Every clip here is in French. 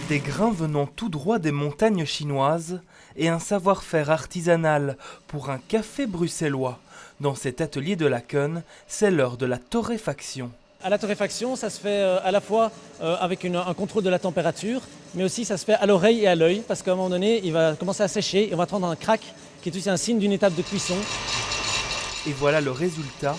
Des grains venant tout droit des montagnes chinoises et un savoir-faire artisanal pour un café bruxellois. Dans cet atelier de Laken, c'est l'heure de la torréfaction. À la torréfaction, ça se fait à la fois avec un contrôle de la température, mais aussi ça se fait à l'oreille et à l'œil, parce qu'à un moment donné, il va commencer à sécher et on va entendre un crack qui est aussi un signe d'une étape de cuisson. Et voilà le résultat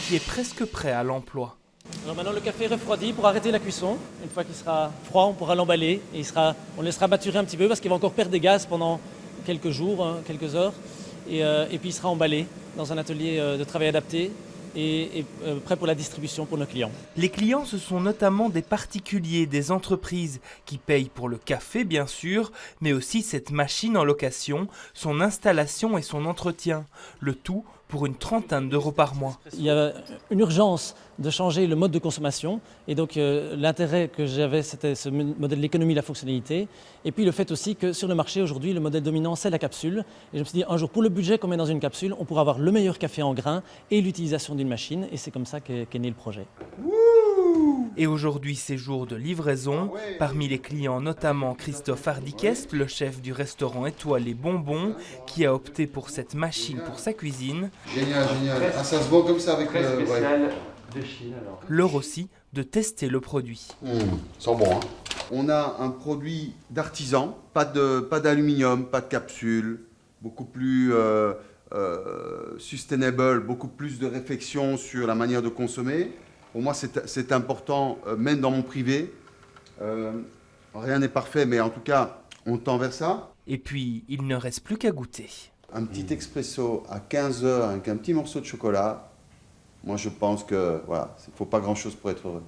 qui est presque prêt à l'emploi. Alors maintenant, le café est refroidi pour arrêter la cuisson. Une fois qu'il sera froid, on pourra l'emballer et on le laissera maturer un petit peu parce qu'il va encore perdre des gaz pendant quelques jours, quelques heures. Et puis il sera emballé dans un atelier de travail adapté et prêt pour la distribution pour nos clients. Les clients, ce sont notamment des particuliers, des entreprises qui payent pour le café bien sûr, mais aussi cette machine en location, son installation et son entretien. Le tout pour une trentaine d'euros par mois. Il y a une urgence de changer le mode de consommation et donc l'intérêt que j'avais, c'était ce modèle de l'économie, la fonctionnalité, et puis le fait aussi que sur le marché aujourd'hui, le modèle dominant, c'est la capsule. Et je me suis dit, un jour, pour le budget qu'on met dans une capsule, on pourra avoir le meilleur café en grains et l'utilisation d'une machine, et c'est comme ça qu'est né le projet. Et aujourd'hui, c'est jour de livraison. Parmi les clients, notamment Christophe Hardikest, le chef du restaurant étoilé Bonbon, qui a opté pour cette machine pour sa cuisine. Génial, génial. Ah, ça se voit comme ça avec le... spécial de Chine alors. L'heure aussi de tester le produit. Sent bon, hein. On a un produit d'artisan, pas d'aluminium, pas de capsule, beaucoup plus sustainable, beaucoup plus de réflexion sur la manière de consommer. Pour moi, c'est important, même dans mon privé. Rien n'est parfait, mais en tout cas, on tend vers ça. Et puis, il ne reste plus qu'à goûter. Un petit expresso à 15 heures avec un petit morceau de chocolat. Moi, je pense que voilà, il ne faut pas grand-chose pour être heureux.